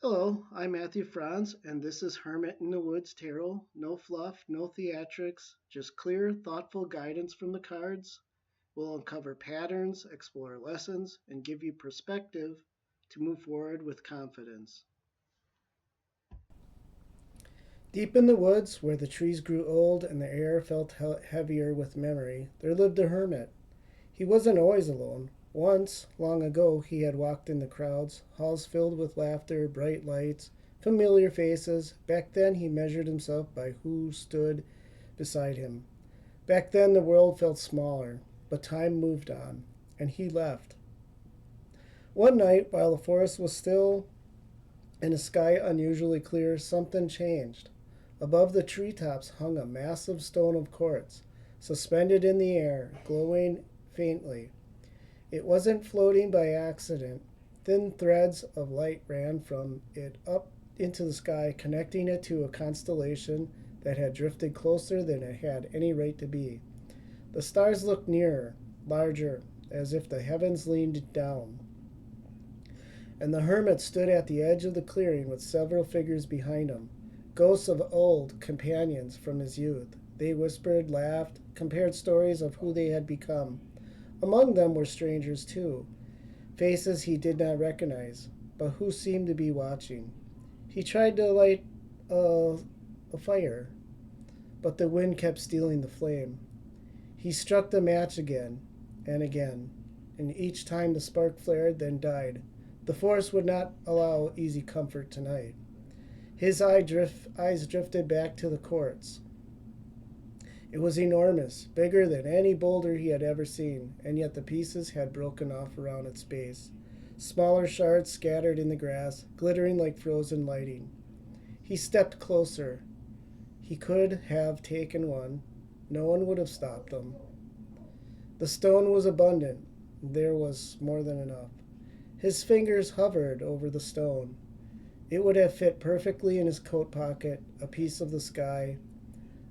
Hello, I'm Matthew Franz, and this is Hermit in the Woods Tarot. No fluff, no theatrics, just clear, thoughtful guidance from the cards. We'll uncover patterns, explore lessons, and give you perspective to move forward with confidence. Deep in the woods, where the trees grew old and the air felt heavier with memory, there lived a hermit. He wasn't always alone. Once, long ago, he had walked in the crowds, halls filled with laughter, bright lights, familiar faces. Back then, he measured himself by who stood beside him. Back then, the world felt smaller, but time moved on, and he left. One night, while the forest was still and the sky unusually clear, something changed. Above the treetops hung a massive stone of quartz, suspended in the air, glowing faintly. It wasn't floating by accident. Thin threads of light ran from it up into the sky, connecting it to a constellation that had drifted closer than it had any right to be. The stars looked nearer, larger, as if the heavens leaned down. And the hermit stood at the edge of the clearing with several figures behind him, ghosts of old companions from his youth. They whispered, laughed, compared stories of who they had become. Among them were strangers, too, faces he did not recognize, but who seemed to be watching. He tried to light a fire, but the wind kept stealing the flame. He struck the match again, and each time the spark flared, then died. The forest would not allow easy comfort tonight. His eyes drifted back to the quartz. It was enormous, bigger than any boulder he had ever seen, and yet the pieces had broken off around its base. Smaller shards scattered in the grass, glittering like frozen lighting. He stepped closer. He could have taken one. No one would have stopped him. The stone was abundant. There was more than enough. His fingers hovered over the stone. It would have fit perfectly in his coat pocket, a piece of the sky,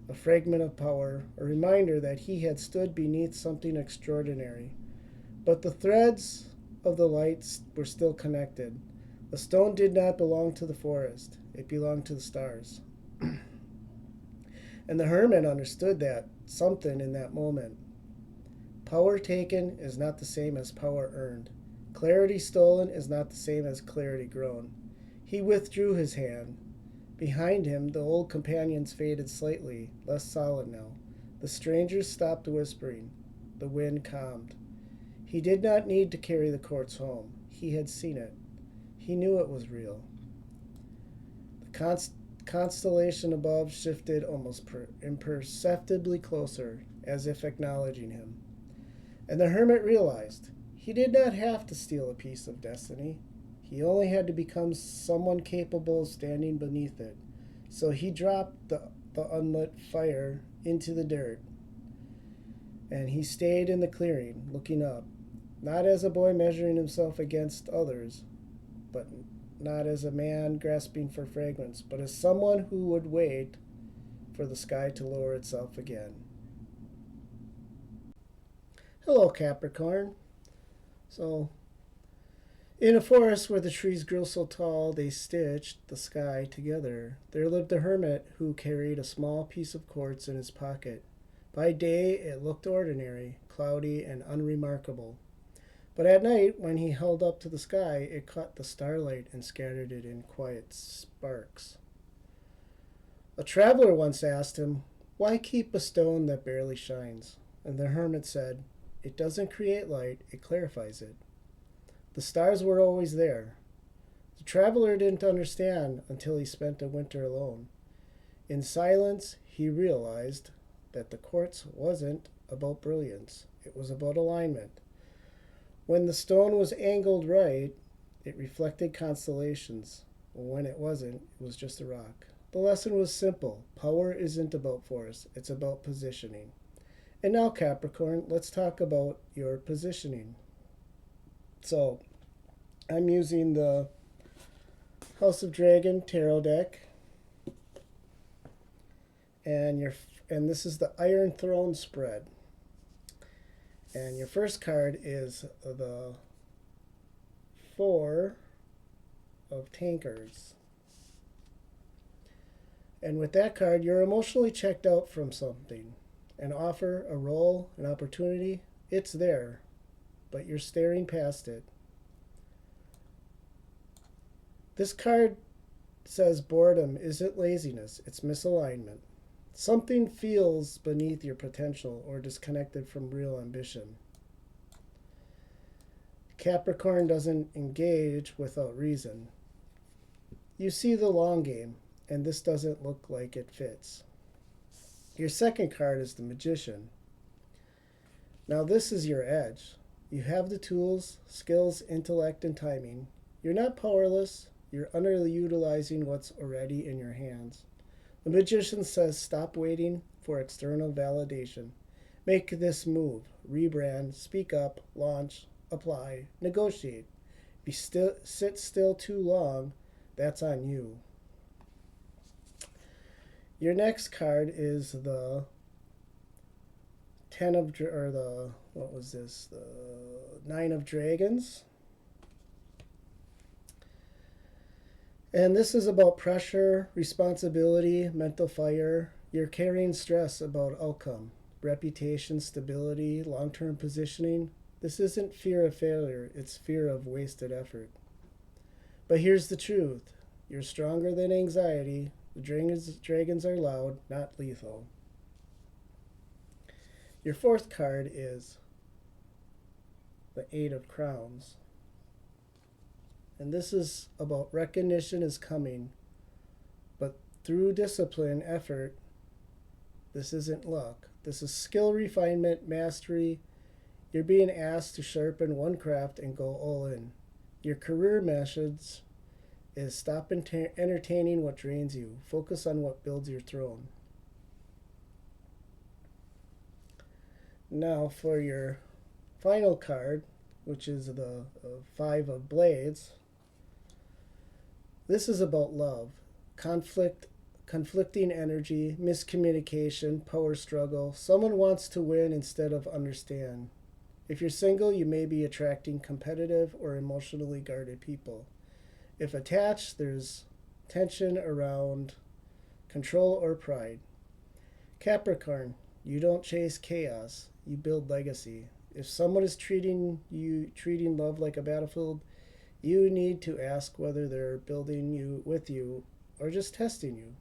a fragment of power, a reminder that he had stood beneath something extraordinary. But the threads of the lights were still connected. The stone did not belong to the forest. It belonged to the stars. And the hermit understood that something in that moment. Power taken is not the same as power earned. Clarity stolen is not the same as clarity grown. He withdrew his hand. Behind him, the old companions faded slightly, less solid now. The strangers stopped whispering. The wind calmed. He did not need to carry the quartz home. He had seen it. He knew it was real. The constellation above shifted almost imperceptibly closer, as if acknowledging him. And the hermit realized he did not have to steal a piece of destiny. He only had to become someone capable of standing beneath it. So he dropped the unlit fire into the dirt. And he stayed in the clearing, looking up, not as a boy measuring himself against others, but not as a man grasping for fragrance, but as someone who would wait for the sky to lower itself again. Hello, Capricorn. So, in a forest where the trees grew so tall they stitched the sky together, there lived a hermit who carried a small piece of quartz in his pocket. By day it looked ordinary, cloudy, and unremarkable. But at night, when he held up to the sky, it caught the starlight and scattered it in quiet sparks. A traveler once asked him, "Why keep a stone that barely shines?" And the hermit said, "It doesn't create light, it clarifies it." The stars were always there. The traveler didn't understand until he spent a winter alone. In silence, he realized that the quartz wasn't about brilliance. It was about alignment. When the stone was angled right, it reflected constellations. When it wasn't, it was just a rock. The lesson was simple. Power isn't about force. It's about positioning. And now, Capricorn, let's talk about your positioning. So, I'm using the House of Dragon Tarot deck. And this is the Iron Throne spread. And your first card is the Four of tankards. And with that card, you're emotionally checked out from something. An offer, a role, an opportunity, it's there, but you're staring past it. This card says boredom isn't laziness, it's misalignment. Something feels beneath your potential or disconnected from real ambition. Capricorn doesn't engage without reason. You see the long game, and this doesn't look like it fits. Your second card is the Magician. Now, this is your edge. You have the tools, skills, intellect, and timing. You're not powerless, you're underutilizing what's already in your hands. The Magician says stop waiting for external validation. Make this move, rebrand, speak up, launch, apply, negotiate. If you sit still too long, that's on you. Your next card is the the 9 of Dragons. And this is about pressure, responsibility, mental fire. You're carrying stress about outcome, reputation, stability, long-term positioning. This isn't fear of failure, it's fear of wasted effort. But here's the truth. You're stronger than anxiety. The dragons are loud, not lethal. Your fourth card is the 8 of Crowns. And this is about recognition is coming, but through discipline, effort, this isn't luck. This is skill refinement, mastery. You're being asked to sharpen one craft and go all in. Your career message is stop entertaining what drains you. Focus on what builds your throne. Now for your final card, which is the 5 of Blades. This is about love, conflicting energy, miscommunication, power struggle. Someone wants to win instead of understand. If you're single, you may be attracting competitive or emotionally guarded people. If attached, there's tension around control or pride. Capricorn, you don't chase chaos, you build legacy. If someone is treating love like a battlefield, you need to ask whether they're building you with you or just testing you.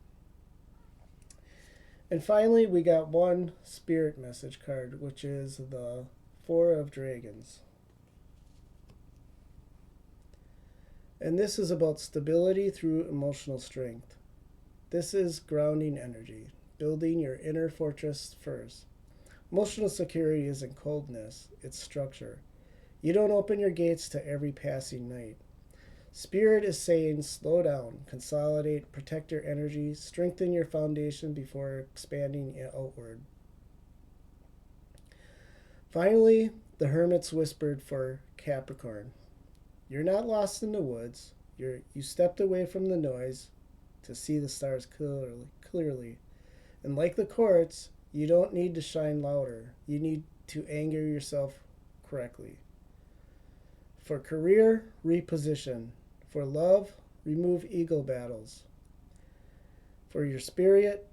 And finally, we got one spirit message card, which is the 4 of Dragons. And this is about stability through emotional strength. This is grounding energy, building your inner fortress first. Emotional security isn't coldness, it's structure. You don't open your gates to every passing night. Spirit is saying slow down, consolidate, protect your energy, strengthen your foundation before expanding outward. Finally, the Hermit's whispered for Capricorn. You're not lost in the woods. You stepped away from the noise to see the stars clearly. And like the courts, you don't need to shine louder. You need to anger yourself correctly. For career, reposition. For love, remove ego battles. For your spirit,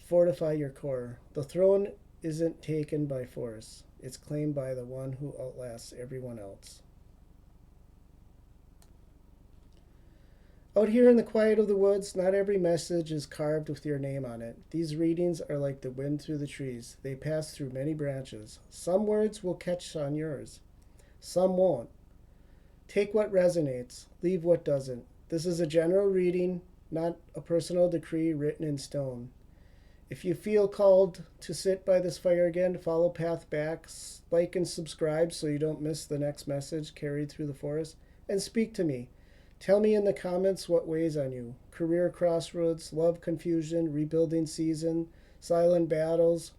fortify your core. The throne isn't taken by force. It's claimed by the one who outlasts everyone else. Out here in the quiet of the woods, not every message is carved with your name on it. These readings are like the wind through the trees. They pass through many branches. Some words will catch on yours. Some won't. Take what resonates. Leave what doesn't. This is a general reading, not a personal decree written in stone. If you feel called to sit by this fire again, follow path back, like and subscribe so you don't miss the next message carried through the forest, and speak to me. Tell me in the comments what weighs on you. Career crossroads, love confusion, rebuilding season, silent battles.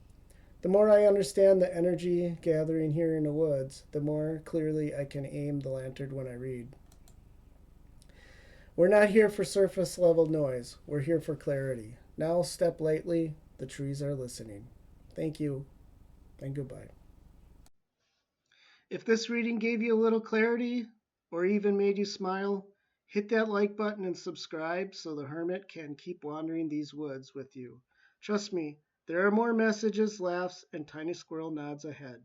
The more I understand the energy gathering here in the woods, the more clearly I can aim the lantern when I read. We're not here for surface level noise. We're here for clarity. Now step lightly. The trees are listening. Thank you, and goodbye. If this reading gave you a little clarity, or even made you smile, Hit that like button and subscribe so the hermit can keep wandering these woods with you. Trust me, there are more messages, laughs, and tiny squirrel nods ahead.